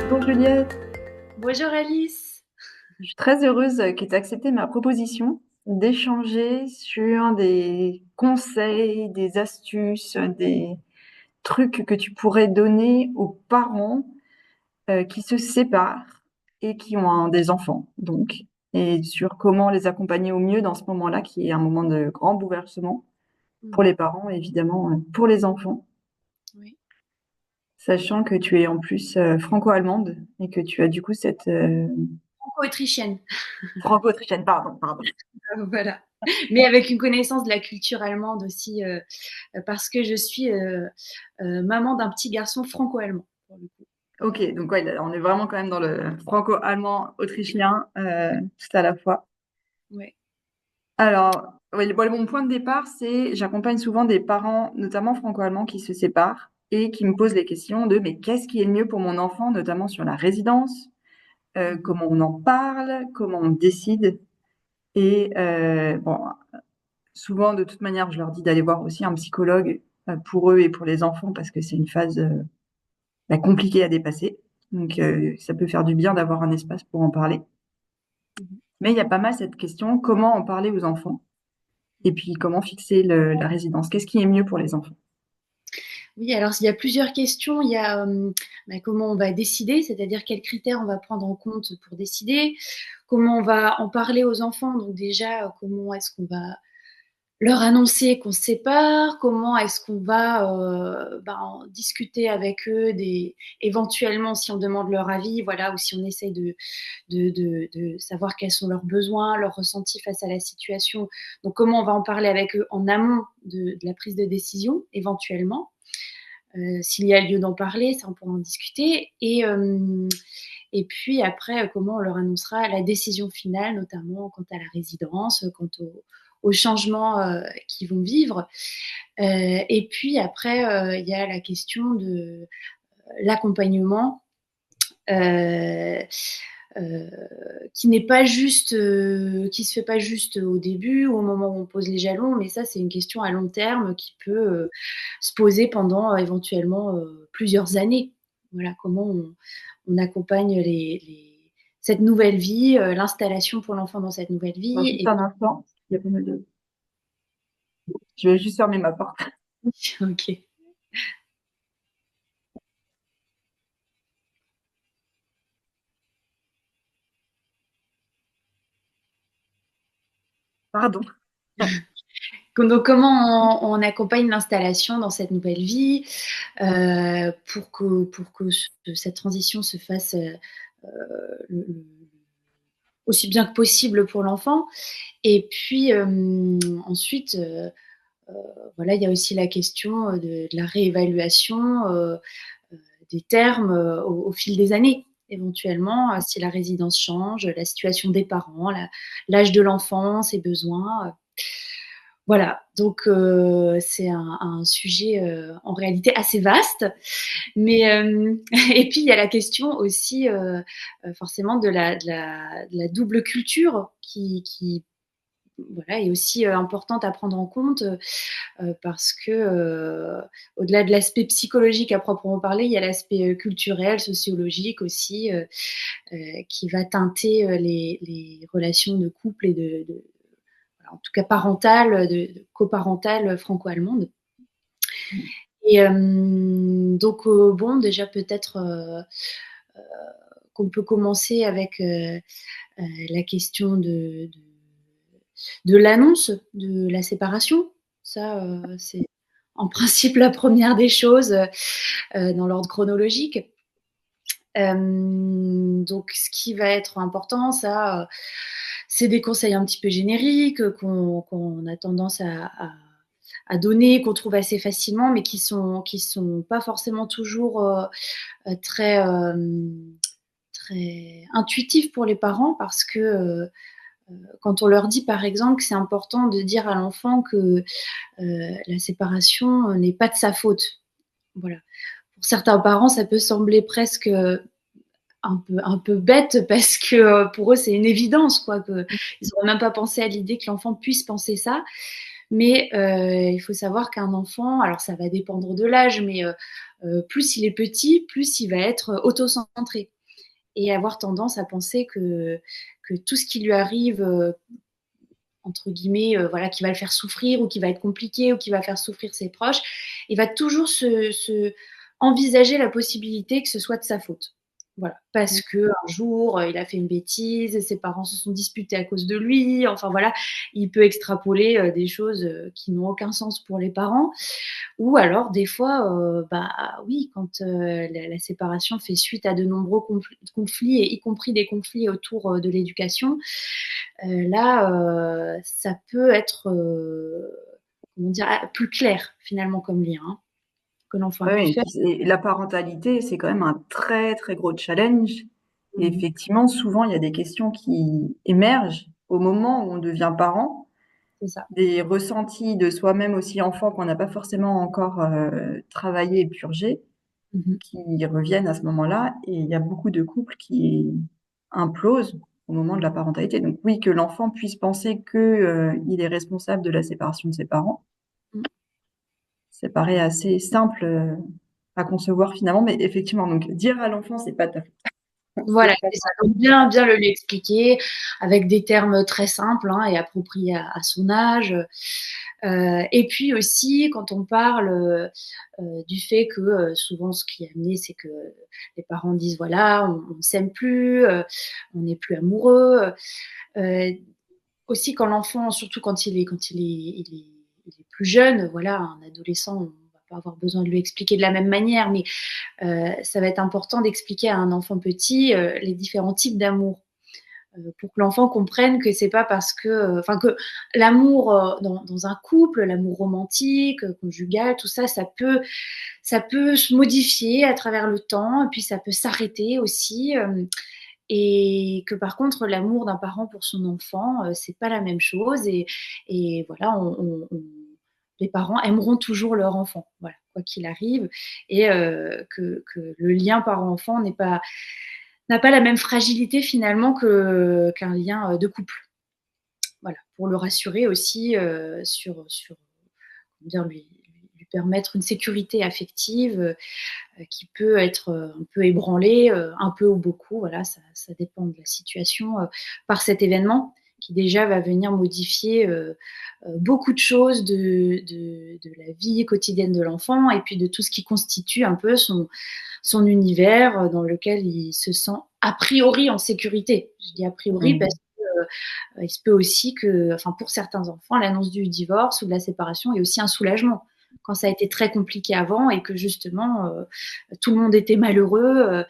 Bonjour Juliette, Bonjour Alice. je suis très heureuse que tu aies accepté ma proposition d'échanger sur des conseils, des astuces, des trucs que tu pourrais donner aux parents qui se séparent et qui ont des enfants, donc, et sur comment les accompagner au mieux dans ce moment-là, qui est un moment de grand bouleversement pour les parents, évidemment, pour les enfants, Oui. sachant que tu es en plus franco-allemande et que tu as du coup cette Franco-autrichienne. franco-autrichienne, pardon. Voilà. Mais avec une connaissance de la culture allemande aussi, parce que je suis maman d'un petit garçon franco-allemand, pour le coup. Ok, donc ouais, on est vraiment quand même dans le franco-allemand autrichien tout à la fois. Ouais. Alors, ouais, mon point de départ, c'est j'accompagne souvent des parents, notamment franco-allemands, qui se séparent et qui me posent les questions de mais qu'est-ce qui est le mieux pour mon enfant, notamment sur la résidence, comment on en parle, comment on décide. Et bon, souvent, de toute manière, je leur dis d'aller voir aussi un psychologue pour eux et pour les enfants parce que c'est une phase compliquée à dépasser. Donc, ça peut faire du bien d'avoir un espace pour en parler. Mais il y a pas mal cette question, comment en parler aux enfants? Et puis, comment fixer la résidence? Qu'est-ce qui est mieux pour les enfants? Oui, alors il y a plusieurs questions. Il y a comment on va décider, c'est-à-dire quels critères on va prendre en compte pour décider, comment on va en parler aux enfants. Donc déjà, comment est-ce qu'on va leur annoncer qu'on se sépare, comment est-ce qu'on va en discuter avec eux éventuellement si on demande leur avis, voilà, ou si on essaye de savoir quels sont leurs besoins, leurs ressentis face à la situation. Donc comment on va en parler avec eux en amont de la prise de décision éventuellement. S'il y a lieu d'en parler, ça on pourra en discuter. Et puis après, comment on leur annoncera la décision finale, notamment quant à la résidence, quant aux changements qu'ils vont vivre. Et puis après, il y a la question de l'accompagnement. Euh, euh, qui n'est pas juste, qui se fait pas juste au début, au moment où on pose les jalons, mais ça c'est une question à long terme qui peut se poser pendant éventuellement plusieurs années. Voilà comment on accompagne cette nouvelle vie, l'installation pour l'enfant dans cette nouvelle Alors, vie. juste Et un instant, il y a pas mal de... Je vais juste fermer ma porte. ok. Pardon. Donc, comment on accompagne l'installation dans cette nouvelle vie pour que cette transition se fasse aussi bien que possible pour l'enfant. Et puis ensuite, voilà, il y a aussi la question de la réévaluation des termes au fil des années. Éventuellement, si la résidence change, la situation des parents, l'âge de l'enfant, ses besoins. Voilà, donc c'est un sujet en réalité assez vaste. Mais et puis il y a la question aussi forcément de la double culture qui voilà, est aussi importante à prendre en compte parce que au-delà de l'aspect psychologique à proprement parler, il y a l'aspect culturel, sociologique aussi qui va teinter les relations de couple et en tout cas parentales, de coparentales franco-allemandes. Et donc bon, déjà peut-être qu'on peut commencer avec la question de l'annonce de la séparation. Ça, c'est en principe la première des choses dans l'ordre chronologique. Donc, ce qui va être important, ça, c'est des conseils un petit peu génériques qu'on a tendance à donner, qu'on trouve assez facilement, mais qui sont pas forcément toujours très très intuitifs pour les parents parce que quand on leur dit par exemple que c'est important de dire à l'enfant que la séparation n'est pas de sa faute. Voilà. Pour certains parents, ça peut sembler presque un peu bête parce que pour eux, c'est une évidence, quoi. Que, ils n'auraient même pas pensé à l'idée que l'enfant puisse penser ça. Mais il faut savoir qu'un enfant, alors ça va dépendre de l'âge, mais plus il est petit, plus il va être autocentré. et avoir tendance à penser que tout ce qui lui arrive, entre guillemets, voilà, qui va le faire souffrir ou qui va être compliqué ou qui va faire souffrir ses proches, il va toujours envisager la possibilité que ce soit de sa faute. Voilà, parce que un jour il a fait une bêtise, ses parents se sont disputés à cause de lui. Enfin voilà, il peut extrapoler des choses qui n'ont aucun sens pour les parents. Ou alors des fois, bah oui, quand la séparation fait suite à de nombreux conflits, et y compris des conflits autour de l'éducation, là, ça peut être, comment dire, plus clair finalement comme lien, hein, que l'enfant a pu Oui, et faire. puis la parentalité, c'est quand même un très très gros challenge. Et Mmh. effectivement, souvent, il y a des questions qui émergent au moment où on devient parent, C'est ça. des ressentis de soi-même aussi enfant qu'on n'a pas forcément encore travaillé et purgé, Mmh. qui reviennent à ce moment-là. Et il y a beaucoup de couples qui implosent au moment de la parentalité. Donc oui, que l'enfant puisse penser que il est responsable de la séparation de ses parents, Mmh. ça paraît assez simple à concevoir finalement. Mais effectivement, donc dire à l'enfant, c'est pas ta faute, Voilà, c'est pas c'est ça. Donc bien le lui expliquer avec des termes très simples, hein, et appropriés à son âge. Et puis aussi, quand on parle du fait que souvent ce qui est amené, c'est que les parents disent voilà, on ne s'aime plus, on n'est plus amoureux. Euh, Aussi quand l'enfant, surtout il est plus jeune, voilà, un adolescent, on va pas avoir besoin de lui expliquer de la même manière, mais ça va être important d'expliquer à un enfant petit les différents types d'amour, pour que l'enfant comprenne que c'est pas parce que, enfin que l'amour dans un couple, l'amour romantique, conjugal, tout ça, ça peut se modifier à travers le temps, et puis ça peut s'arrêter aussi. Et que par contre, l'amour d'un parent pour son enfant, c'est pas la même chose. Et voilà, les parents aimeront toujours leur enfant, voilà, quoi qu'il arrive, et que le lien parent-enfant n'a pas la même fragilité finalement qu'un lien de couple. Voilà, pour le rassurer aussi sur comment dire, lui permettre une sécurité affective qui peut être un peu ébranlée, un peu ou beaucoup, voilà, ça dépend de la situation, par cet événement qui déjà va venir modifier beaucoup de choses de la vie quotidienne de l'enfant, et puis de tout ce qui constitue un peu son univers dans lequel il se sent a priori en sécurité. Je dis a priori parce mmh. que il se peut aussi que, enfin pour certains enfants, l'annonce du divorce ou de la séparation est aussi un soulagement quand ça a été très compliqué avant et que justement tout le monde était malheureux.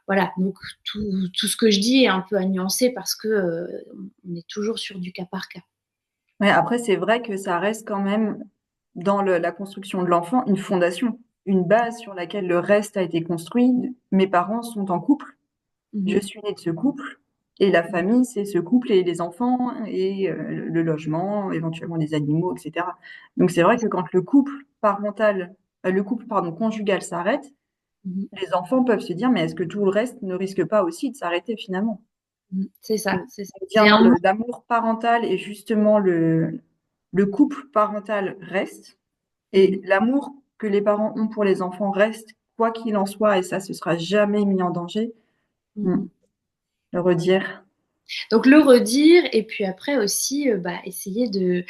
Voilà, donc tout ce que je dis est un peu à nuancer parce que on est toujours sur du cas par cas. Ouais, après, c'est vrai que ça reste quand même dans la construction de l'enfant une fondation, une base sur laquelle le reste a été construit. Mes parents sont en couple, je Mmh. suis née de ce couple, et la famille, c'est ce couple et les enfants et le logement, éventuellement les animaux, etc. Donc c'est vrai que quand le couple pardon, conjugal s'arrête, Mmh. les enfants peuvent se dire, mais est-ce que tout le reste ne risque pas aussi de s'arrêter finalement? Mmh. C'est ça, Donc, c'est ça. on C'est vient dans un monde. l'amour parental et justement le couple parental reste et Mmh. l'amour que les parents ont pour les enfants reste, quoi qu'il en soit, et ça, ce sera jamais mis en danger. Mm. Mmh. Le redire. Donc le redire, et puis après aussi bah, essayer de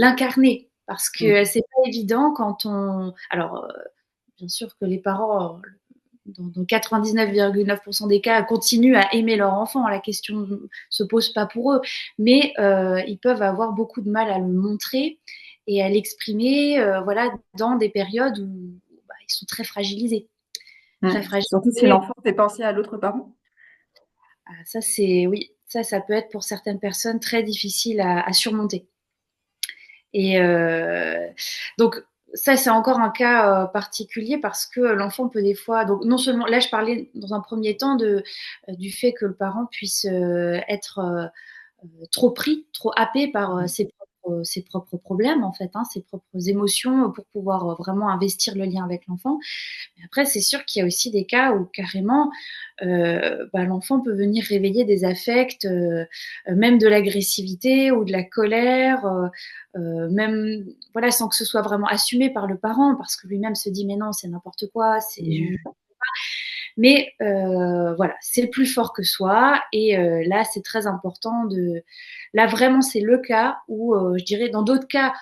l'incarner, parce que Mm. c'est pas évident quand on. Alors bien sûr que les parents, dans 99,9% des cas, continuent à aimer leur enfant. La question ne se pose pas pour eux. Mais ils peuvent avoir beaucoup de mal à le montrer et à l'exprimer, voilà, dans des périodes où bah, ils sont très fragilisés. Mm. Très Surtout si fragilisés. l'enfant fait penser à l'autre parent. Ah, ça, c'est, oui, ça peut être pour certaines personnes très difficile à surmonter. Et donc, ça, c'est encore un cas particulier parce que l'enfant peut des fois. Donc, non seulement, là, je parlais dans un premier temps du fait que le parent puisse être trop pris, trop happé par Mm. ses propres problèmes, en fait, hein, ses propres émotions pour pouvoir vraiment investir le lien avec l'enfant. Mais après, c'est sûr qu'il y a aussi des cas où carrément bah, l'enfant peut venir réveiller des affects, même de l'agressivité ou de la colère, même voilà, sans que ce soit vraiment assumé par le parent, parce que lui-même se dit mais non, c'est n'importe quoi, c'est Mm. Mais voilà, c'est plus fort que soi. Et là, c'est très important de. Là, vraiment, c'est le cas où, je dirais, dans d'autres cas,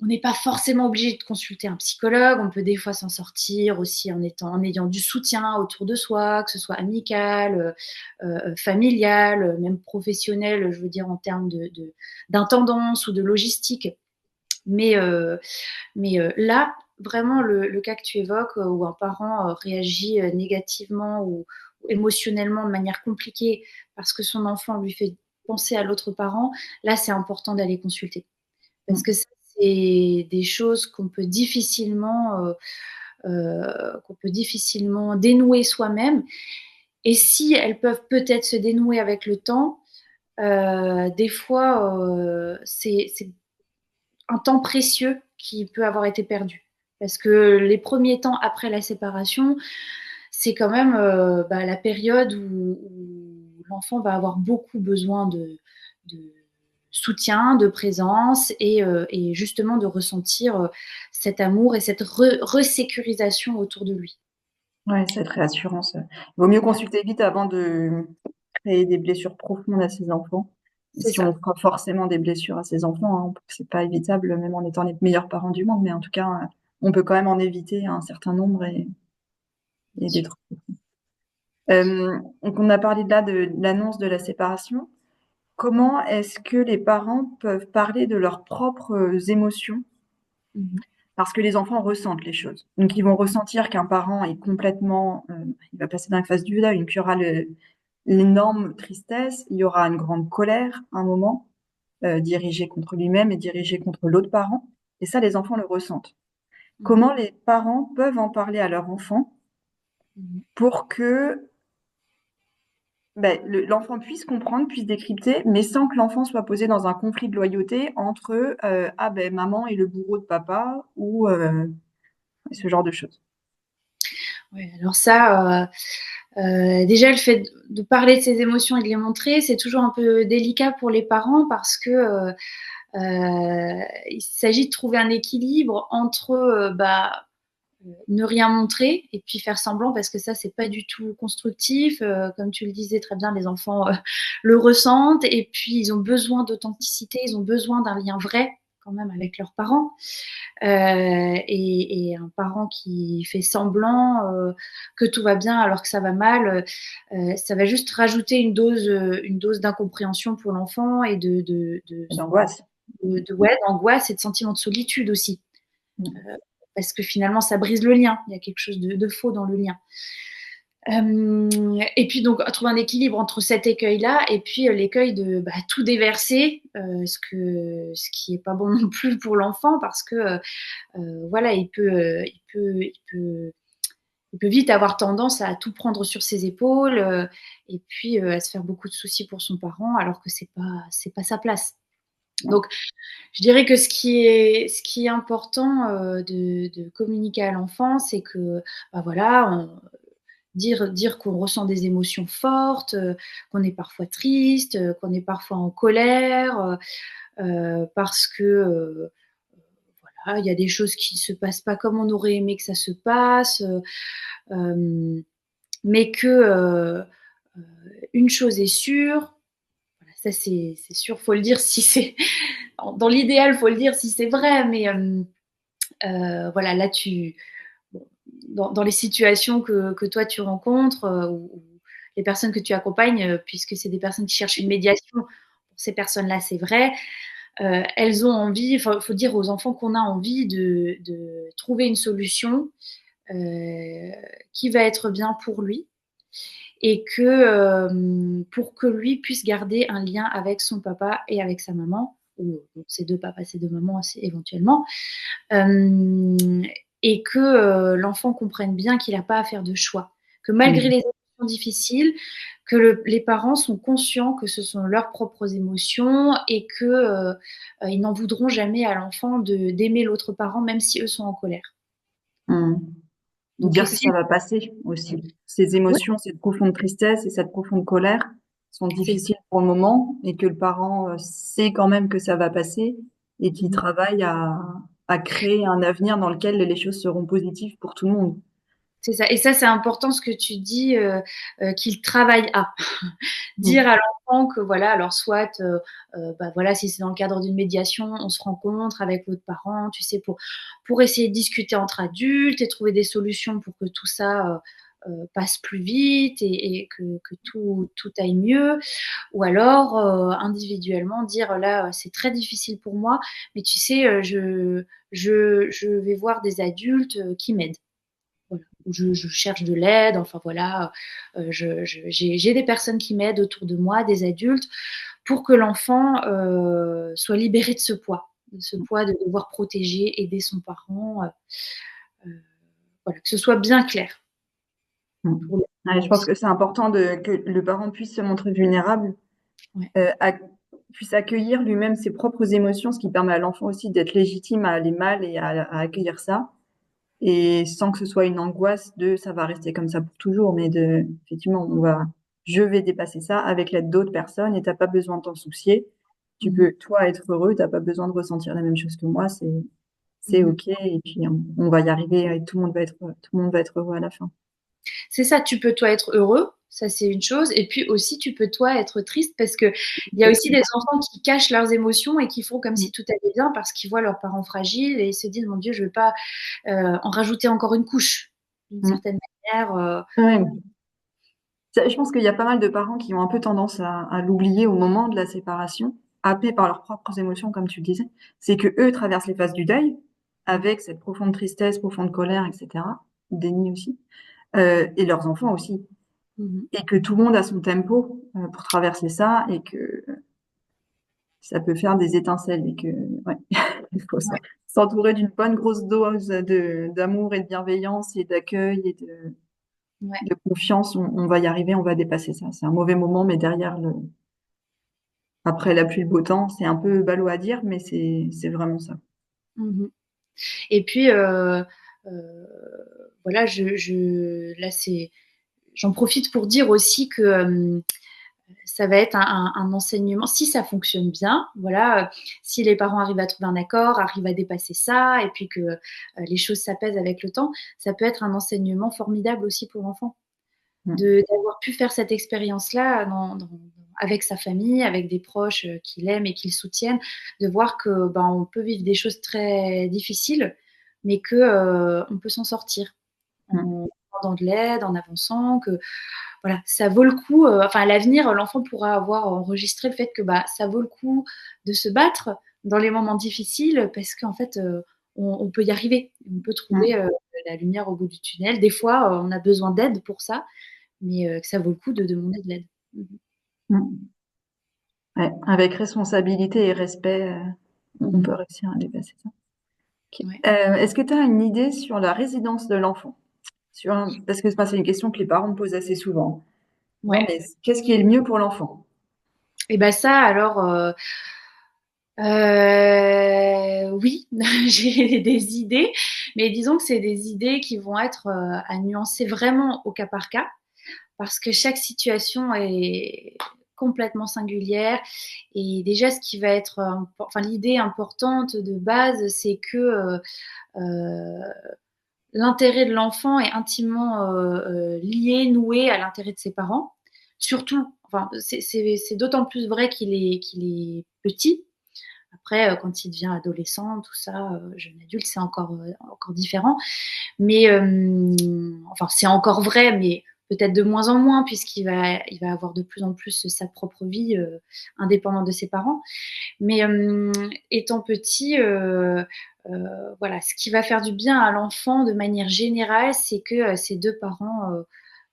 on n'est pas forcément obligé de consulter un psychologue. On peut des fois s'en sortir aussi en ayant du soutien autour de soi, que ce soit amical, familial, même professionnel, je veux dire en termes d'intendance ou de logistique. Mais, là, vraiment, le cas que tu évoques, où un parent réagit négativement ou émotionnellement de manière compliquée parce que son enfant lui fait penser à l'autre parent, là, c'est important d'aller consulter. Parce que ça, c'est des choses qu'on peut difficilement dénouer soi-même. Et si elles peuvent peut-être se dénouer avec le temps, des fois, c'est un temps précieux qui peut avoir été perdu. Parce que les premiers temps après la séparation, c'est quand même la période où l'enfant va avoir beaucoup besoin de soutien, de présence et justement de ressentir cet amour et cette resécurisation autour de lui. Ouais, cette réassurance. Il vaut mieux consulter vite avant de créer des blessures profondes à ses enfants. Et C'est si on ça. fera forcément des blessures à ses enfants, hein, c'est pas évitable, même en étant les meilleurs parents du monde, mais en tout cas, on peut quand même en éviter un certain nombre Bien et des sûr. trucs. Donc on a parlé de là de l'annonce de la séparation. Comment est-ce que les parents peuvent parler de leurs propres émotions? Mhm. Parce que les enfants ressentent les choses. Donc ils vont ressentir qu'un parent est complètement, il va passer dans la phase du deuil, donc il y aura l'énorme tristesse, il y aura une grande colère, un moment, dirigée contre lui-même et dirigée contre l'autre parent. Et ça, les enfants le ressentent. Mhm. Comment les parents peuvent en parler à leur enfant Mhm. pour que ben, l'enfant puisse comprendre, puisse décrypter, mais sans que l'enfant soit posé dans un conflit de loyauté entre ah ben maman et le bourreau de papa ou ce genre de choses. Ouais, alors ça, déjà le fait de parler de ses émotions et de les montrer, c'est toujours un peu délicat pour les parents parce que il s'agit de trouver un équilibre entre ne rien montrer et puis faire semblant parce que ça c'est pas du tout constructif. Comme tu le disais très bien, les enfants le ressentent et puis ils ont besoin d'authenticité, ils ont besoin d'un lien vrai quand même avec leurs parents. Et un parent qui fait semblant que tout va bien alors que ça va mal, ça va juste rajouter une dose d'incompréhension pour l'enfant et D'angoisse. ouais, d'angoisse et de sentiment de solitude aussi. Mm. Parce que finalement, ça brise le lien. Il y a quelque chose de faux dans le lien. Et puis donc trouver un équilibre entre cet écueil-là et puis l'écueil de tout déverser, ce qui est pas bon non plus pour l'enfant parce que voilà, il peut vite avoir tendance à tout prendre sur ses épaules et puis à se faire beaucoup de soucis pour son parent alors que c'est pas sa place. Non. Donc je dirais que ce qui est important de communiquer à l'enfant, c'est que voilà, dire qu'on ressent des émotions fortes, qu'on est parfois triste, qu'on est parfois en colère, parce que voilà, il y a des choses qui se passent pas comme on aurait aimé que ça se passe, mais que une chose est sûre, voilà, ça c'est sûr, faut le dire si c'est dans l'idéal, faut le dire si c'est vrai, mais voilà, là tu bon, dans les situations que toi tu rencontres ou les personnes que tu accompagnes, puisque c'est des personnes qui cherchent une médiation, pour ces personnes-là, c'est vrai. Elles ont envie, il faut dire aux enfants qu'on a envie de trouver une solution qui va être bien pour lui et que pour que lui puisse garder un lien avec son papa et avec sa maman, ou ses deux papas, ses deux mamans éventuellement, euh, et que l'enfant comprenne bien qu'il n'a pas à faire de choix, que malgré Mm. les émotions difficiles, que les parents sont conscients que ce sont leurs propres émotions et que ils n'en voudront jamais à l'enfant d'aimer l'autre parent, même si eux sont en colère. Mm. Donc Dire que aussi, ça va passer aussi. Ces ouais, émotions, cette profonde tristesse et cette profonde colère sont c'est difficiles pour le moment et que le parent sait quand même que ça va passer et qu'il travaille à créer un avenir dans lequel les choses seront positives pour tout le monde. C'est ça. Et ça, c'est important ce que tu dis, qu'il travaille à. Dire à l'enfant que voilà, alors soit, bah, voilà, si c'est dans le cadre d'une médiation, on se rencontre avec l'autre parent, tu sais, pour essayer de discuter entre adultes et trouver des solutions pour que tout ça, passe plus vite et que tout aille mieux. Ou alors, individuellement dire: «Là, c'est très difficile pour moi, mais tu sais, je vais voir des adultes, qui m'aident». Voilà. Où je cherche de l'aide, enfin voilà, j'ai des personnes qui m'aident autour de moi, des adultes, pour que l'enfant soit libéré de ce poids de devoir protéger, aider son parent, voilà, que ce soit bien clair Mm. pour le Ouais, je parent pense aussi. que c'est important que le parent puisse se montrer vulnérable, Ouais. euh, ac- puisse accueillir lui-même ses propres émotions, ce qui permet à l'enfant aussi d'être légitime à aller mal et à accueillir ça, et sans que ce soit une angoisse de ça va rester comme ça pour toujours, mais de effectivement je vais dépasser ça avec l'aide d'autres personnes et t'as pas besoin de t'en soucier. Tu Mmh. peux toi être heureux, t'as pas besoin de ressentir la même chose que moi, c'est Mmh. ok et puis on va y arriver et tout le monde va être heureux à la fin. C'est ça, tu peux toi être heureux, ça c'est une chose, et puis aussi tu peux toi être triste parce que il y a aussi des enfants qui cachent leurs émotions et qui font comme si tout allait bien parce qu'ils voient leurs parents fragiles et ils se disent mon Dieu, je veux pas en rajouter encore une couche d'une Mm. certaine manière. Ouais. Je pense qu'il y a pas mal de parents qui ont un peu tendance à l'oublier au moment de la séparation, happés par leurs propres émotions, comme tu le disais. C'est que eux traversent les phases du deuil avec cette profonde tristesse, profonde colère, etc. Déni aussi. Et leurs enfants aussi. Mhm. Et que tout le monde a son tempo pour traverser ça et que ça peut faire des étincelles et que, ouais, il faut Ouais, s'entourer d'une bonne grosse dose d'amour et de bienveillance et d'accueil et ouais. de confiance. On va y arriver, on va dépasser ça. C'est un mauvais moment, mais derrière après la pluie, le beau temps, c'est un peu ballot à dire, mais c'est vraiment ça. Mhm. Et puis voilà, là j'en profite pour dire aussi que ça va être un enseignement, si ça fonctionne bien, voilà, si les parents arrivent à trouver un accord, arrivent à dépasser ça, et puis que les choses s'apaisent avec le temps, ça peut être un enseignement formidable aussi pour l'enfant, Mm. d'avoir pu faire cette expérience-là avec sa famille, avec des proches qu'il aime et qui le soutiennent, de voir que ben, on peut vivre des choses très difficiles, mais que on peut s'en sortir Mm. en demandant de l'aide, en avançant, que voilà, ça vaut le coup. Enfin, à l'avenir, l'enfant pourra avoir enregistré le fait que bah, ça vaut le coup de se battre dans les moments difficiles parce qu'en fait, on peut y arriver. On peut trouver Mm. la lumière au bout du tunnel. Des fois, on a besoin d'aide pour ça, mais que ça vaut le coup de demander de l'aide. Mhm. Mm. Ouais, avec responsabilité et respect, on Mhm. peut réussir à dépasser ça. Ok. Ouais. Est-ce que tu as une idée sur la résidence de l'enfant? Parce que c'est une question que les parents me posent assez souvent. Genre, Ouais. mais qu'est-ce qui est le mieux pour l'enfant? Et ben ça, alors, oui, j'ai des idées, mais disons que c'est des idées qui vont être à nuancer vraiment au cas par cas. Parce que chaque situation est complètement singulière. Et déjà, ce qui va être, enfin, l'idée importante de base, c'est que l'intérêt de l'enfant est intimement lié, noué à l'intérêt de ses parents. Surtout, enfin, c'est d'autant plus vrai qu'il est petit. Après, quand il devient adolescent, tout ça, jeune adulte, c'est encore différent. Mais enfin, c'est encore vrai, mais peut-être de moins en moins, il va avoir de plus en plus sa propre vie indépendante de ses parents. Mais étant petit, voilà, ce qui va faire du bien à l'enfant de manière générale, c'est que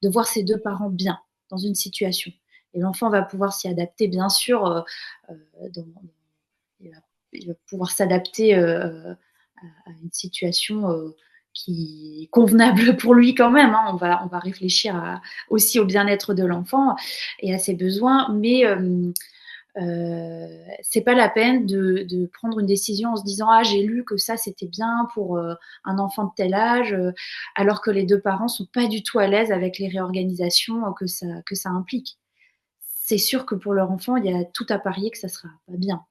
de voir ses deux parents bien dans une situation. Et l'enfant va pouvoir s'y adapter, bien sûr. Dans, il va pouvoir s'adapter à une situation qui est convenable pour lui quand même. Hein. On va réfléchir aussi au bien-être de l'enfant et à ses besoins, mais c'est pas la peine de prendre une décision en se disant ah j'ai lu que ça c'était bien pour un enfant de tel âge, alors que les deux parents sont pas du tout à l'aise avec les réorganisations que ça implique. C'est sûr que pour leur enfant, il y a tout à parier que ça sera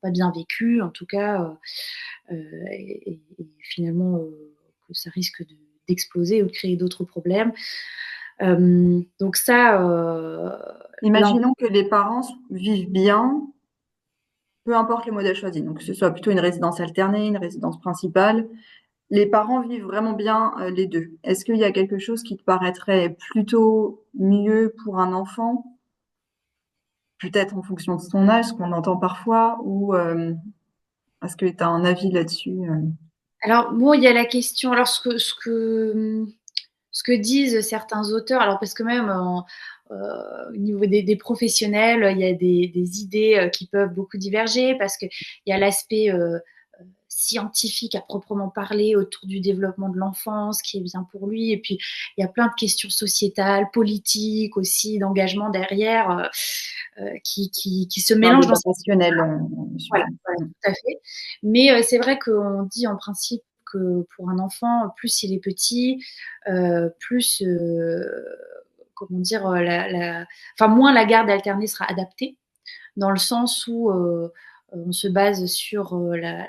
pas bien vécu, en tout cas, et finalement que ça risque d'exploser ou de créer d'autres problèmes. Donc ça, là, Imaginons que les parents vivent bien, peu importe le modèle choisi, donc que ce soit plutôt une résidence alternée, une résidence principale. Les parents vivent vraiment bien les deux. Est-ce qu'il y a quelque chose qui te paraîtrait plutôt mieux pour un enfant, peut-être en fonction de son âge, ce qu'on entend parfois, ou est-ce que tu as un avis là-dessus alors bon, il y a la question. Alors ce que disent certains auteurs, alors parce que même au niveau des professionnels, il y a des idées qui peuvent beaucoup diverger parce qu'il y a l'aspect scientifique à proprement parler autour du développement de l'enfance, qui est bien pour lui. Et puis, il y a plein de questions sociétales, politiques aussi, d'engagement derrière, qui se C'est un mélangent dans débat cette... passionnel, Voilà, surtout. voilà, tout à fait. Mais c'est vrai qu'on dit en principe que pour un enfant, plus il est petit, plus, comment dire, enfin, moins la garde alternée sera adaptée, dans le sens où on se base sur la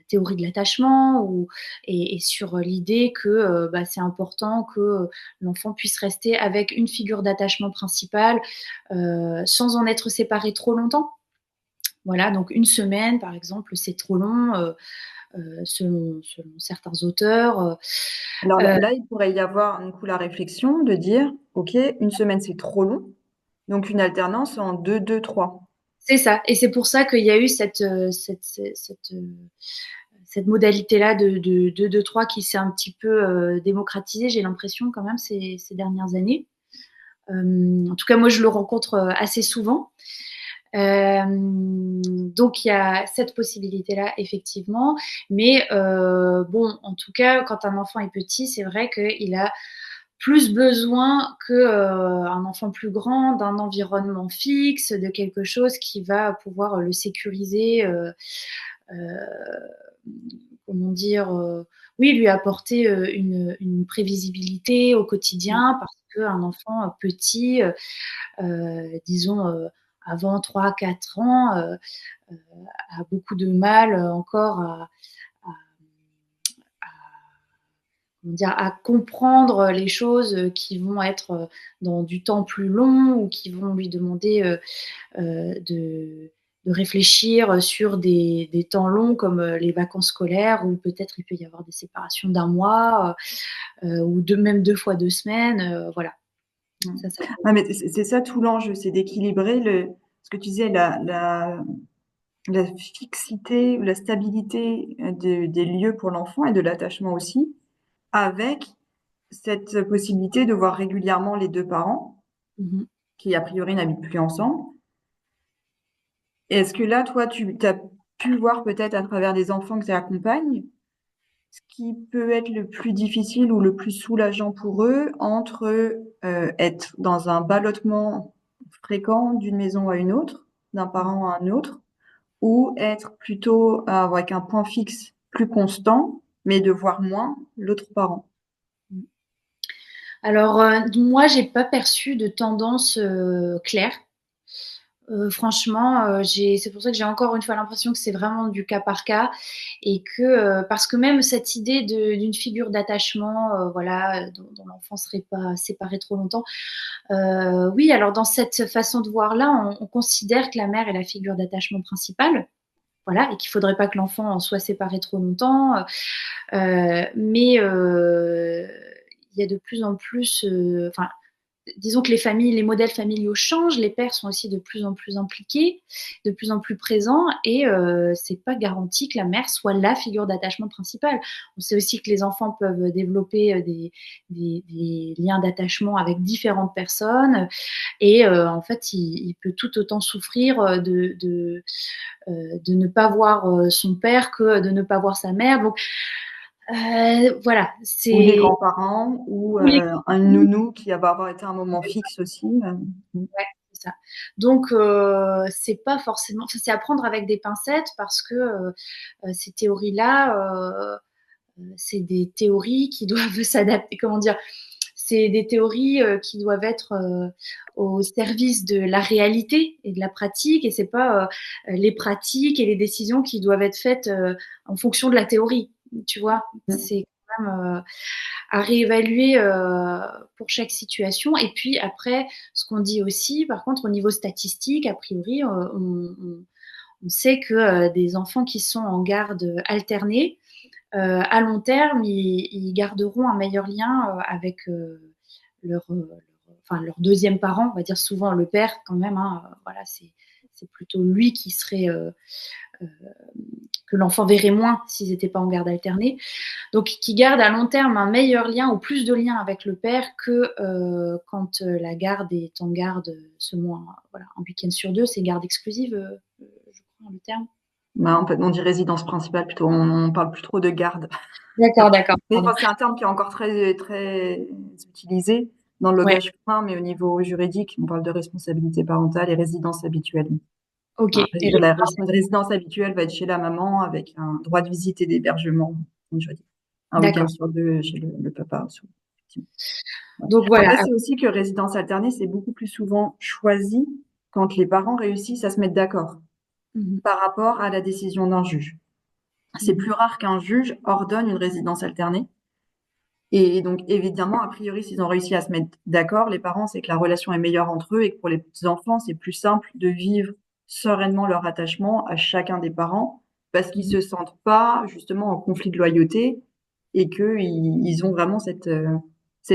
théorie de l'attachement et sur l'idée que bah, c'est important que l'enfant puisse rester avec une figure d'attachement principale sans en être séparé trop longtemps. Voilà, donc une semaine, par exemple, c'est trop long, selon certains auteurs. Alors là, il pourrait y avoir un coup la réflexion de dire, OK, une semaine, c'est trop long, donc une alternance en 2, 2, 3. C'est ça, et c'est pour ça qu'il y a eu cette modalité-là de 2-2-3 qui s'est un petit peu démocratisée, j'ai l'impression quand même, ces dernières années. En tout cas, moi, je le rencontre assez souvent. Donc il y a cette possibilité-là effectivement, mais bon, en tout cas, quand un enfant est petit, c'est vrai qu'il a plus besoin que un enfant plus grand d'un environnement fixe, de quelque chose qui va pouvoir le sécuriser, euh, comment dire, oui, lui apporter une prévisibilité au quotidien, parce qu'un enfant petit, disons, avant 3-4 ans, a beaucoup de mal encore à, comment dire, à comprendre les choses qui vont être dans du temps plus long ou qui vont lui demander de réfléchir sur des temps longs comme les vacances scolaires, où peut-être il peut y avoir des séparations d'un mois ou même 2 fois 2 semaines. Voilà. Ça Ouais, mais c'est ça tout l'enjeu, c'est d'équilibrer ce que tu disais, la fixité ou la stabilité des lieux pour l'enfant et de l'attachement aussi, avec cette possibilité de voir régulièrement les deux parents, Mhm. qui a priori n'habitent plus ensemble. Et est-ce que là, toi, tu as pu voir peut-être à travers des enfants que tu accompagnes, ce qui peut être le plus difficile ou le plus soulageant pour eux entre être dans un ballottement fréquent d'une maison à une autre, d'un parent à un autre, ou être plutôt avec un point fixe plus constant, mais de voir moins l'autre parent. Alors, moi, j'ai pas perçu de tendance claire. Franchement, c'est pour ça que j'ai encore une fois l'impression que c'est vraiment du cas par cas et que parce que même cette idée d'une figure d'attachement, voilà, dont l'enfant serait pas séparé trop longtemps. Oui, alors dans cette façon de voir là, on considère que la mère est la figure d'attachement principale. Voilà, et qu'il faudrait pas que l'enfant en soit séparé trop longtemps. Mais il y a de plus en plus, enfin, disons que les modèles familiaux changent, les pères sont aussi de plus en plus impliqués, de plus en plus présents, et c'est pas garanti que la mère soit la figure d'attachement principale. On sait aussi que les enfants peuvent développer des liens d'attachement avec différentes personnes, et en fait, il peut tout autant souffrir de ne pas voir son père que de ne pas voir sa mère. Donc voilà, Ou les c'est grands-parents, ou tous les un nounou qui va avoir été un moment fixe aussi. Ouais, c'est ça. Donc, c'est pas forcément, enfin, c'est à prendre avec des pincettes parce que ces théories-là, c'est des théories qui doivent s'adapter. Comment dire? C'est des théories qui doivent être au service de la réalité et de la pratique, et c'est pas les pratiques et les décisions qui doivent être faites en fonction de la théorie. Tu vois, c'est même à réévaluer pour chaque situation. Et puis après, ce qu'on dit aussi, par contre, au niveau statistique, a priori, on sait que des enfants qui sont en garde alternée, à long terme, ils garderont un meilleur lien avec leur, enfin, leur deuxième parent, on va dire souvent le père quand même. Hein, voilà, c'est plutôt lui qui serait euh, que l'enfant verrait moins s'ils n'étaient pas en garde alternée. Donc, qui garde à long terme un meilleur lien ou plus de lien avec le père que quand la garde est en garde seulement voilà, un week-end sur deux, c'est garde exclusive, je crois, le terme. Bah, on dit résidence principale plutôt. On parle plus trop de garde. D'accord, d'accord. Mais Pardon. c'est un terme qui est encore très utilisé dans le Ouais, langage commun, mais au niveau juridique, on parle de responsabilité parentale et résidence habituelle. ok. Voilà, Et la résidence habituelle va être chez la maman avec un droit de visite et d'hébergement, comme je dis. Un week-end d'accord. sur deux chez le papa. Ouais. Donc voilà. Après, c'est aussi que résidence alternée, c'est beaucoup plus souvent choisi quand les parents réussissent à se mettre d'accord Mhm, par rapport à la décision d'un juge. C'est mhm, plus rare qu'un juge ordonne une résidence alternée. Et donc, évidemment, a priori, s'ils ont réussi à se mettre d'accord, les parents, c'est que la relation est meilleure entre eux et que pour les petits enfants, c'est plus simple de vivre sereinement leur attachement à chacun des parents parce qu'ils mhm. se sentent pas justement en conflit de loyauté et qu'ils ils ont vraiment cette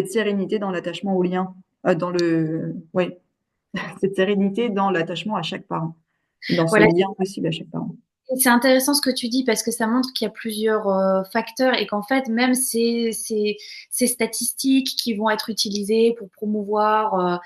sérénité dans l'attachement au lien, ouais, cette sérénité dans l'attachement à chaque parent, dans ce Voilà, lien possible à chaque parent. c'est intéressant ce que tu dis parce que ça montre qu'il y a plusieurs facteurs et qu'en fait, même ces statistiques qui vont être utilisées pour promouvoir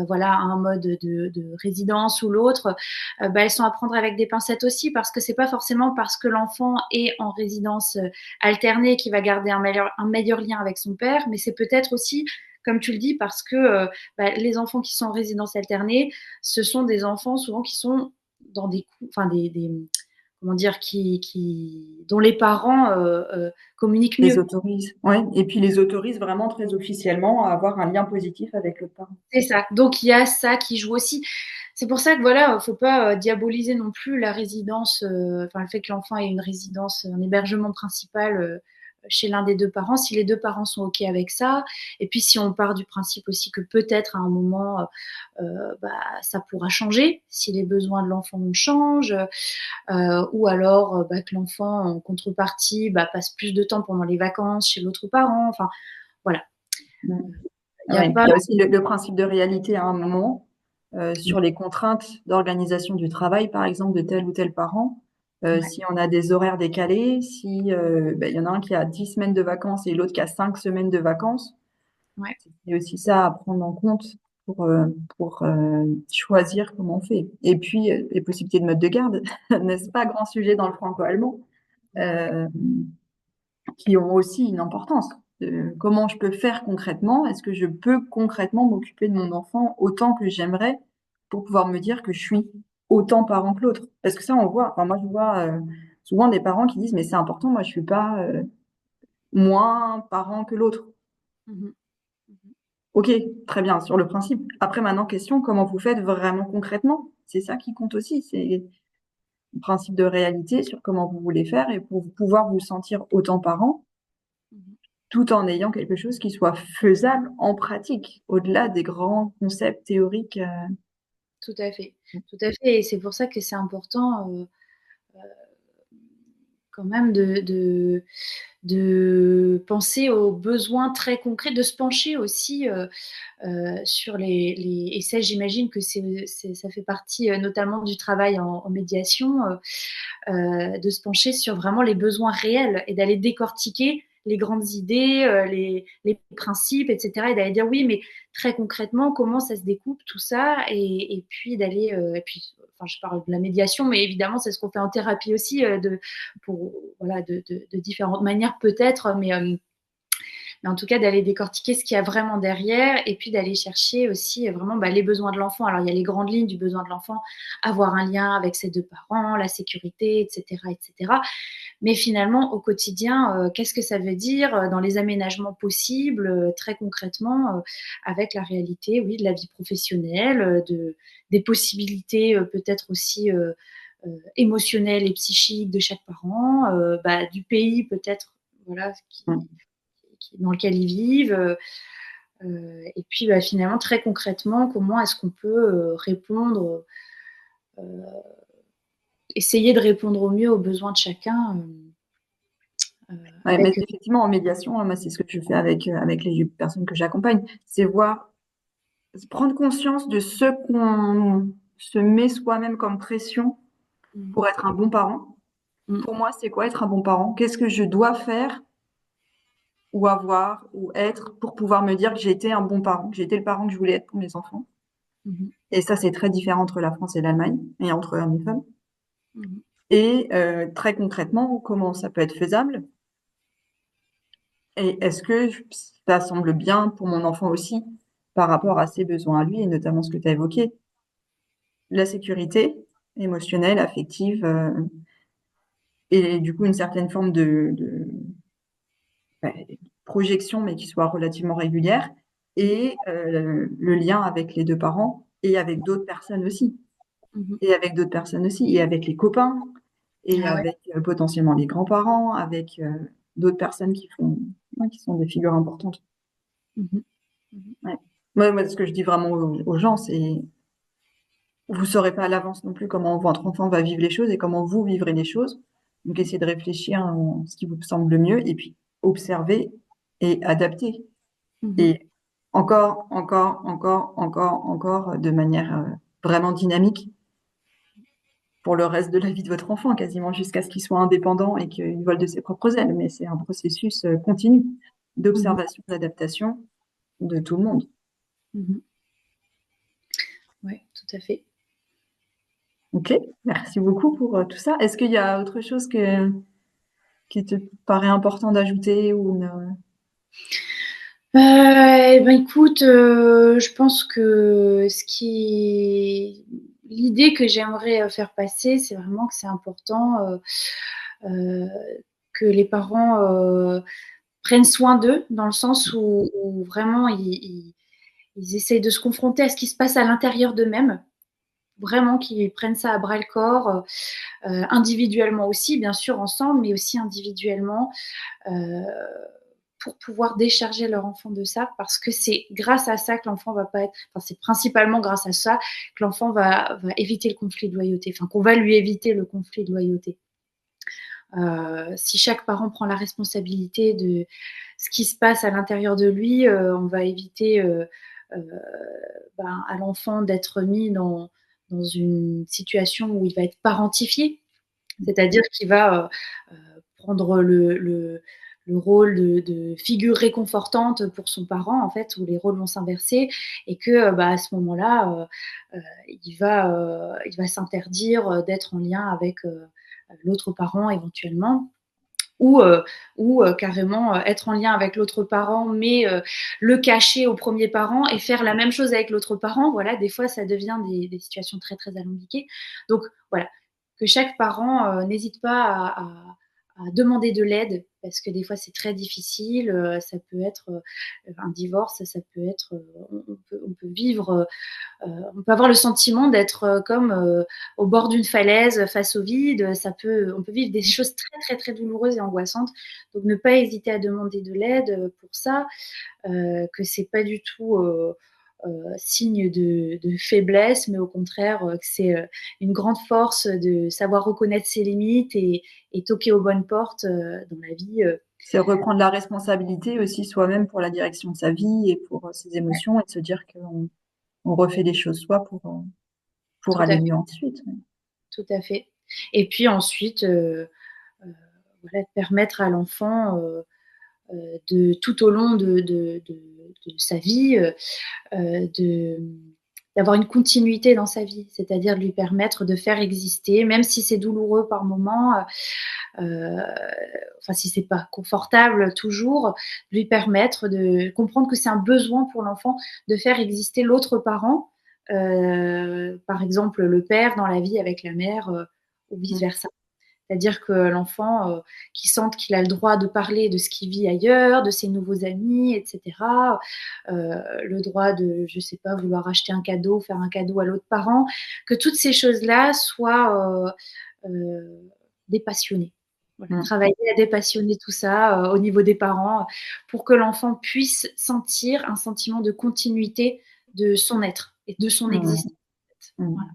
voilà, un mode de résidence ou l'autre, bah, elles sont à prendre avec des pincettes aussi parce que c'est pas forcément parce que l'enfant est en résidence alternée qu'il va garder un meilleur lien avec son père, mais c'est peut-être aussi comme tu le dis, parce que bah, les enfants qui sont en résidence alternée, ce sont des enfants souvent qui sont dans enfin comment dire, dont les parents communiquent Les mieux. autorise, ouais, et puis les autorise vraiment très officiellement à avoir un lien positif avec le parent. C'est ça. Donc il y a ça qui joue aussi. C'est pour ça que voilà, faut pas diaboliser non plus la résidence, enfin le fait que l'enfant ait une résidence, un hébergement principal chez l'un des deux parents, si les deux parents sont ok avec ça, et puis si on part du principe aussi que peut-être à un moment, bah, ça pourra changer si les besoins de l'enfant changent, ou alors bah, que l'enfant en contrepartie bah, passe plus de temps pendant les vacances chez l'autre parent. Enfin voilà, Mm. il n'y a Ouais. pas. Il y a aussi le principe de réalité à un moment sur les contraintes d'organisation du travail, par exemple, de tel ou tel parent. Ouais, Si on a des horaires décalés, si il y en a un qui a 10 semaines de vacances et l'autre qui a 5 semaines de vacances, ouais. il y a aussi ça à prendre en compte pour, euh, pour choisir comment on fait. Et puis, les possibilités de mode de garde, n'est-ce pas, grand sujet dans le franco-allemand. Euh, qui ont aussi une importance. Comment je peux faire concrètement? Est-ce que je peux concrètement m'occuper de mon enfant autant que j'aimerais pour pouvoir me dire que je suis autant parent que l'autre? Parce que ça, on voit. Enfin, moi, je vois souvent des parents qui disent, mais c'est important, moi, je suis pas moins parent que l'autre. Mhm. Mhm. Ok, très bien, sur le principe. Après, maintenant, question, comment vous faites vraiment concrètement? C'est ça qui compte aussi. C'est le principe de réalité sur comment vous voulez faire et pour pouvoir vous sentir autant parent Mhm. tout en ayant quelque chose qui soit faisable en pratique, au-delà des grands concepts théoriques. Tout à fait, tout à fait. Et c'est pour ça que c'est important quand même de penser aux besoins très concrets, de se pencher aussi sur et ça, j'imagine que ça fait partie notamment du travail en médiation, de se pencher sur vraiment les besoins réels et d'aller décortiquer les grandes idées, les principes, etc. Et d'aller dire oui, mais très concrètement, comment ça se découpe tout ça et puis d'aller, et puis, enfin, je parle de la médiation, mais évidemment, c'est ce qu'on fait en thérapie aussi, pour, voilà, de différentes manières peut-être, mais en tout cas d'aller décortiquer ce qu'il y a vraiment derrière et puis d'aller chercher aussi vraiment bah, les besoins de l'enfant. Alors il y a les grandes lignes du besoin de l'enfant, avoir un lien avec ses deux parents, la sécurité, etc., etc. Mais finalement au quotidien, qu'est-ce que ça veut dire dans les aménagements possibles, très concrètement, avec la réalité, oui, de la vie professionnelle, des possibilités peut-être aussi émotionnelles et psychiques de chaque parent, bah, du pays peut-être, voilà, Mm. dans lequel ils vivent. Et puis finalement, très concrètement, comment est-ce qu'on peut répondre, essayer de répondre au mieux aux besoins de chacun Ouais, mais avec. effectivement, en médiation, hein, moi, c'est ce que je fais avec les personnes que j'accompagne, c'est voir, prendre conscience de ce qu'on se met soi-même comme pression Mm, pour être un bon parent. mm, Pour moi, c'est quoi être un bon parent? Qu'est-ce que je dois faire ou avoir ou être pour pouvoir me dire que j'ai été un bon parent, que j'ai été le parent que je voulais être pour mes enfants? mm, Et ça, c'est très différent entre la France et l'Allemagne et entre hommes et femmes. mm, Et très concrètement, comment ça peut être faisable? Et est-ce que ça semble bien pour mon enfant aussi par rapport à ses besoins à lui et notamment ce que tu as évoqué, la sécurité émotionnelle, affective et du coup une certaine forme de bah, projection mais qui soit relativement régulière et le lien avec les deux parents et avec d'autres personnes aussi mm. et avec d'autres personnes aussi et avec les copains et Ah ouais. avec potentiellement les grands-parents, avec d'autres personnes qui font, ouais, qui sont des figures importantes. Mhm, mhm, Ouais. Moi, ce que je dis vraiment aux gens, c'est vous saurez pas à l'avance non plus comment votre enfant va vivre les choses et comment vous vivrez les choses. Donc, essayez de réfléchir à ce qui vous semble le mieux et puis observer et adapter. mhm, Et encore, de manière vraiment dynamique pour le reste de la vie de votre enfant, quasiment jusqu'à ce qu'il soit indépendant et qu'il vole de ses propres ailes. Mais c'est un processus continu mhm, d'observation, d'adaptation de tout le monde. mhm. Ouais, tout à fait. Ok, merci beaucoup pour tout ça. Est-ce qu'il y a autre chose qui te paraît important d'ajouter ou Écoute, je pense que l'idée que j'aimerais faire passer, c'est vraiment que c'est important euh, que les parents prennent soin d'eux, dans le sens où vraiment ils essayent de se confronter à ce qui se passe à l'intérieur d'eux-mêmes. Vraiment qu'ils prennent ça à bras le corps, individuellement aussi, bien sûr ensemble, mais aussi individuellement, euh, pour pouvoir décharger leur enfant de ça, parce que c'est grâce à ça que l'enfant va pas être, enfin c'est principalement grâce à ça que l'enfant va éviter le conflit de loyauté, enfin qu'on va lui éviter le conflit de loyauté. Si chaque parent prend la responsabilité de ce qui se passe à l'intérieur de lui, on va éviter euh, à l'enfant d'être mis dans une situation où il va être parentifié, c'est-à-dire qu'il va prendre le rôle de figure réconfortante pour son parent, en fait, où les rôles vont s'inverser, et que à ce moment-là, il va s'interdire d'être en lien avec l'autre parent éventuellement, ou, carrément être en lien avec l'autre parent, mais le cacher au premier parent et faire la même chose avec l'autre parent. Voilà, des fois, ça devient des situations très, très alambiquées. Donc, voilà, que chaque parent n'hésite pas à demander de l'aide, parce que des fois, c'est très difficile. Ça peut être un divorce, ça peut être, on peut vivre on peut avoir le sentiment d'être comme au bord d'une falaise face au vide. On peut vivre des choses très très très douloureuses et angoissantes. Donc ne pas hésiter à demander de l'aide pour ça, que c'est pas du tout signe de faiblesse, mais au contraire que c'est une grande force de savoir reconnaître ses limites et toquer aux bonnes portes dans la vie. c'est reprendre la responsabilité aussi soi-même pour la direction de sa vie et pour ses émotions et de se dire qu'on refait les choses soi pour Tout à aller fait, mieux ensuite. tout à fait. Et puis ensuite, voilà, permettre à l'enfant de tout au long de sa vie, de d'avoir une continuité dans sa vie, c'est-à-dire de lui permettre de faire exister, même si c'est douloureux par moment, enfin si c'est pas confortable toujours, lui permettre de comprendre que c'est un besoin pour l'enfant de faire exister l'autre parent, par exemple le père dans la vie avec la mère ou vice Mm. versa. C'est-à-dire que l'enfant qui sente qu'il a le droit de parler de ce qu'il vit ailleurs, de ses nouveaux amis, etc. Le droit de, je sais pas, vouloir acheter un cadeau, faire un cadeau à l'autre parent, que toutes ces choses-là soient dépassionnées. Voilà, travailler à dépassionner tout ça au niveau des parents pour que l'enfant puisse sentir un sentiment de continuité de son être et de son existence. Voilà.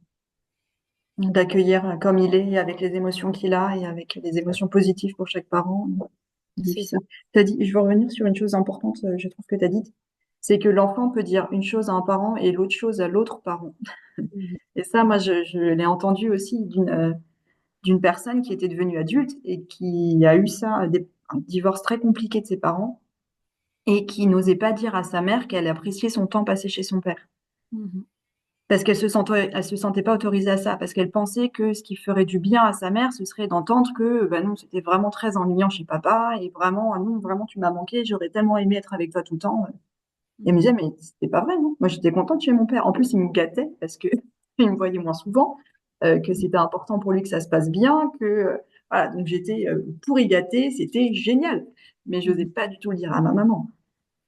D'accueillir comme il est, avec les émotions qu'il a et avec les émotions positives pour chaque parent. Difficile. T'as dit, je veux revenir sur une chose importante, je trouve que tu as dit, c'est que l'enfant peut dire une chose à un parent et l'autre chose à l'autre parent. Et ça, moi, je l'ai entendu aussi d'une personne qui était devenue adulte et qui a eu ça, un divorce très compliqué de ses parents et qui n'osait pas dire à sa mère qu'elle appréciait son temps passé chez son père. Parce qu'elle se sentait pas autorisée à ça, parce qu'elle pensait que ce qui ferait du bien à sa mère, ce serait d'entendre que, bah non, c'était vraiment très ennuyant chez papa, et vraiment, ah non, vraiment, tu m'as manqué, j'aurais tellement aimé être avec toi tout le temps. Et elle me disait, mais c'était pas vrai, non? Moi, j'étais contente chez mon père. En plus, il me gâtait parce que il me voyait moins souvent, que c'était important pour lui que ça se passe bien, voilà, donc j'étais pour y gâter, c'était génial. Mais je n'osais pas du tout le dire à ma maman.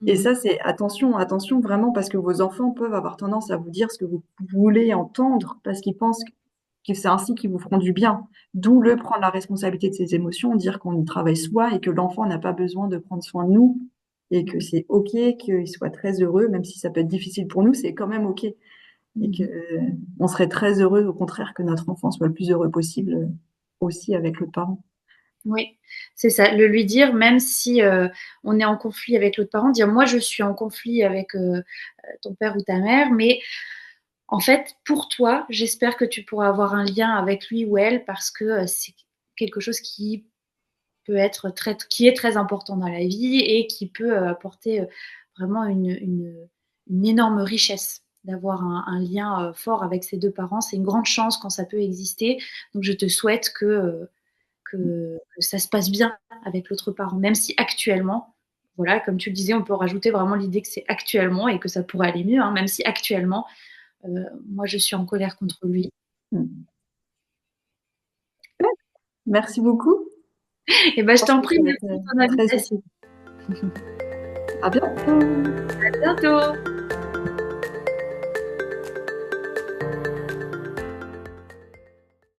Et ça, c'est attention, attention vraiment, parce que vos enfants peuvent avoir tendance à vous dire ce que vous voulez entendre, parce qu'ils pensent que c'est ainsi qu'ils vous feront du bien. D'où le prendre la responsabilité de ses émotions, dire qu'on y travaille soi et que l'enfant n'a pas besoin de prendre soin de nous et que c'est OK qu'il soit très heureux, même si ça peut être difficile pour nous, c'est quand même OK. Et que on serait très heureux, au contraire, que notre enfant soit le plus heureux possible aussi avec le parent. Oui, c'est ça. Le lui dire, même si on est en conflit avec l'autre parent, dire moi je suis en conflit avec ton père ou ta mère, mais en fait, pour toi, j'espère que tu pourras avoir un lien avec lui ou elle parce que c'est quelque chose qui peut être qui est très important dans la vie et qui peut apporter vraiment une énorme richesse d'avoir un lien fort avec ses deux parents. C'est une grande chance quand ça peut exister. Donc, je te souhaite que ça se passe bien avec l'autre parent, même si actuellement, voilà, comme tu le disais, on peut rajouter vraiment l'idée que c'est actuellement et que ça pourrait aller mieux, hein, même si actuellement, moi, je suis en colère contre lui. Merci beaucoup. Et ben, Je je pense t'en que prie, ça va merci être pour ton très invitation. utile. À bientôt. À bientôt.